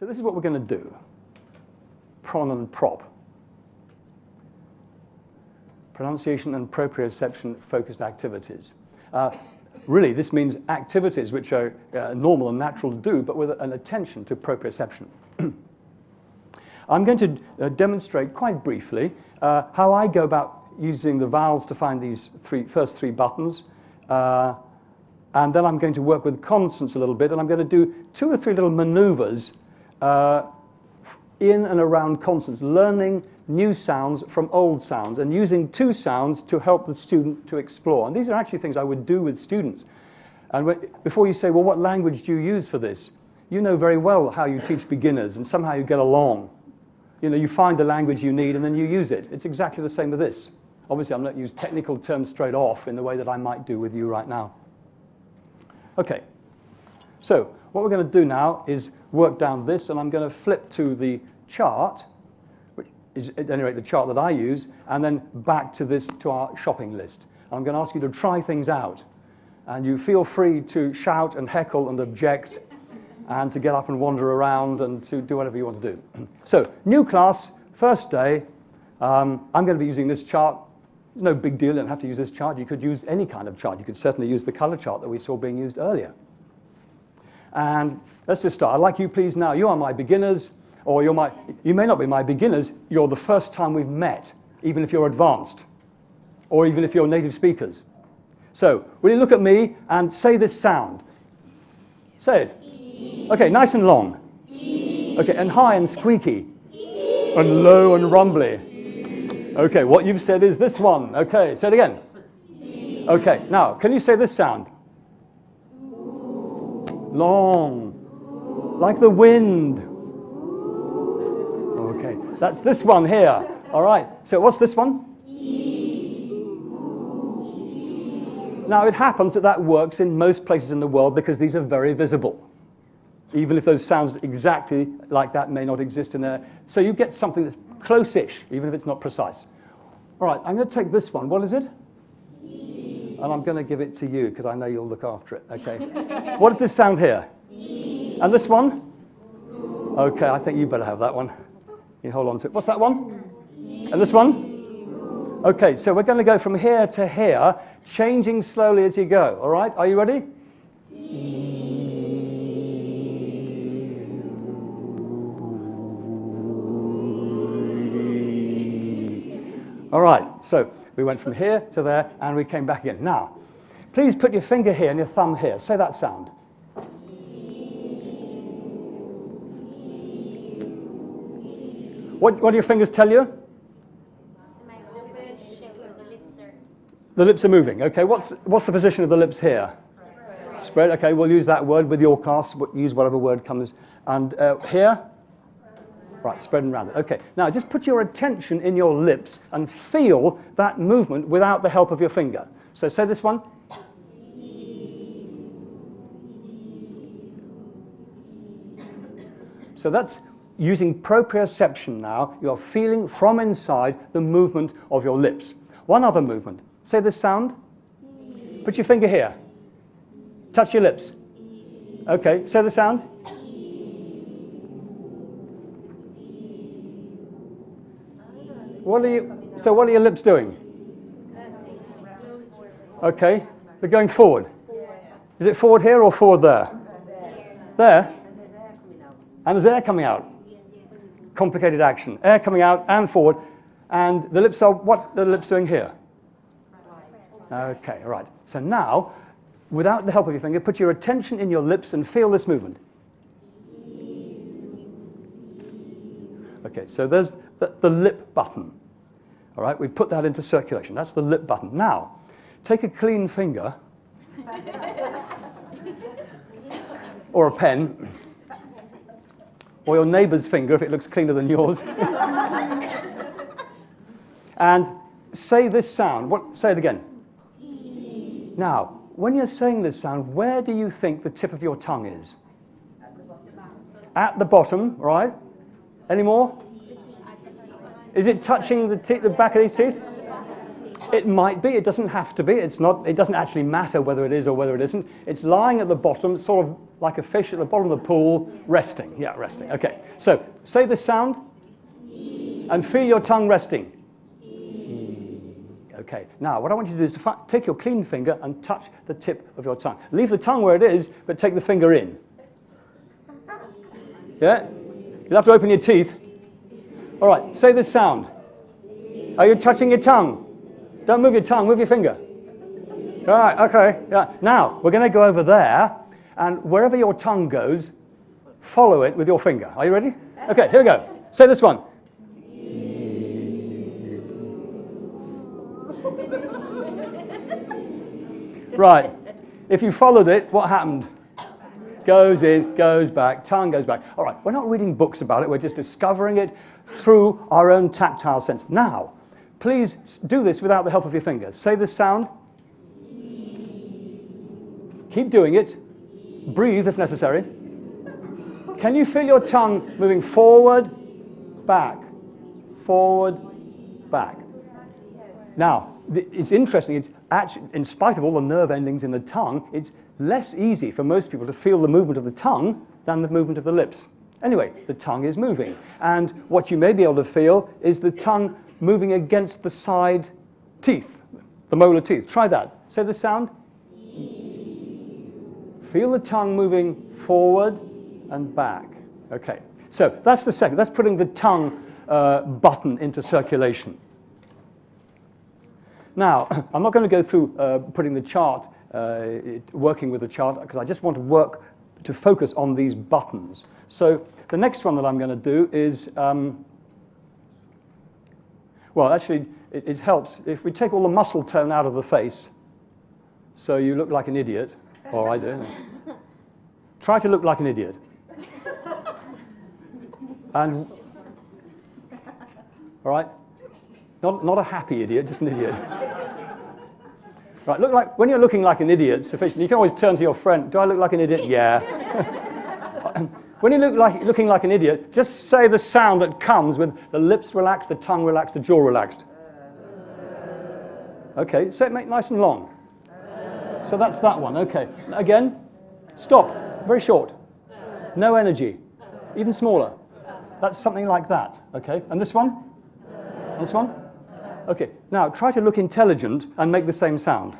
So this is what we're going to do. Pron and prop. Pronunciation and proprioception focused activities. Really, this means activities which are normal and natural to do, but with an attention to proprioception. I'm going to demonstrate quite briefly how I go about using the vowels to find these first three buttons. And then I'm going to work with consonants a little bit, and I'm going to do 2 or 3 little maneuvers in and around consonants, learning new sounds from old sounds, and using 2 sounds to help the student to explore. And these are actually things I would do with students. And before you say, well, what language do you use for this? You know very well how you teach beginners, and somehow you get along. You know, you find the language you need, and then you use it. It's exactly the same with this. Obviously, I'm not using technical terms straight off in the way that I might do with you right now. Okay, so what we're going to do now is work down this, and I'm going to flip to the chart, which is at any rate the chart that I use, and then back to this, to our shopping list. And I'm going to ask you to try things out. And you feel free to shout and heckle and object, and to get up and wander around and to do whatever you want to do. So, new class, first day. I'm going to be using this chart. No big deal, you don't have to use this chart. You could use any kind of chart. You could certainly use the color chart that we saw being used earlier. And let's just start. I'd like you, please, now. You are my beginners, or you may not be my beginners. You're the first time we've met, even if you're advanced, or even if you're native speakers. So, will you look at me and say this sound? Say it. Okay, nice and long. Okay, and high and squeaky. And low and rumbly. Okay, what you've said is this one. Okay, say it again. Okay, now, can you say this sound? Long. Like the wind. Okay, that's this one here. All right, so what's this one? Now, it happens that works in most places in the world because these are very visible. Even if those sounds exactly like that may not exist in there. So you get something that's close-ish, even if it's not precise. All right, I'm going to take this one. What is it? And I'm going to give it to you, because I know you'll look after it. Okay. What does this sound here? And this one? Okay, I think you better have that one. You hold on to it. What's that one? And this one? Okay, so we're going to go from here to here, changing slowly as you go. All right, are you ready? All right, so we went from here to there, and we came back again. Now, please put your finger here and your thumb here. Say that sound. What do your fingers tell you? The lips are moving. Okay, what's the position of the lips here? Spread. Okay, we'll use that word with your class. Use whatever word comes. And here? Right, spread and round it. Okay, now just put your attention in your lips and feel that movement without the help of your finger. So say this one. So that's using proprioception now. You're feeling from inside the movement of your lips. One other movement. Say this sound. Put your finger here. Touch your lips. Okay, say the sound. What are your lips doing? Okay, they're going forward. Is it forward here or forward there? There? And there's air coming out. Complicated action. Air coming out and forward. And the lips are, what are the lips doing here? Okay, right. So now, without the help of your finger, put your attention in your lips and feel this movement. Okay, so there's the lip button. All right, we put that into circulation. That's the lip button. Now, take a clean finger or a pen or your neighbor's finger if it looks cleaner than yours and say this sound. Say it again. Now, when you're saying this sound, where do you think the tip of your tongue is? At the bottom, right? Any more? Is it touching the back of these teeth? It might be, it doesn't have to be, it's not, it doesn't actually matter whether it is or whether it isn't. It's lying at the bottom, sort of like a fish at the bottom of the pool, resting. Yeah, resting. Okay, so say this sound and feel your tongue resting. Okay, now what I want you to do is to take your clean finger and touch the tip of your tongue. Leave the tongue where it is, but take the finger in. Yeah? You'll have to open your teeth. All right, say this sound. Are you touching your tongue? Don't move your tongue, move your finger. All right, okay. Yeah. Now, we're going to go over there, and wherever your tongue goes, follow it with your finger. Are you ready? Okay, here we go. Say this one. Right. If you followed it, what happened? Goes in, goes back, tongue goes back. All right, we're not reading books about it, we're just discovering it through our own tactile sense. Now, please do this without the help of your fingers. Say this sound. Keep doing it. Breathe if necessary. Can you feel your tongue moving forward, back, forward, back? Now, it's interesting, it's actually, in spite of all the nerve endings in the tongue, it's less easy for most people to feel the movement of the tongue than the movement of the lips. Anyway, the tongue is moving. And what you may be able to feel is the tongue moving against the side teeth, the molar teeth. Try that. Say the sound. Feel the tongue moving forward and back. Okay, so that's the second. That's putting the tongue button into circulation. Now, I'm not going to go through putting the chart, working with the chart, because I just want to focus on these buttons. So the next one that I'm going to do is, well, actually, it helps if we take all the muscle tone out of the face, so you look like an idiot, or I do. Try to look like an idiot. And, all right? Not a happy idiot, just an idiot. Right, look like, when you're looking like an idiot, sufficient, you can always turn to your friend. Do I look like an idiot? Yeah. When you looking like an idiot, just say the sound that comes with the lips relaxed, the tongue relaxed, the jaw relaxed. Okay, say it nice and long. So that's that one, okay. Again, stop, very short. No energy, even smaller. That's something like that, okay. And this one? And this one? Okay, now try to look intelligent and make the same sound.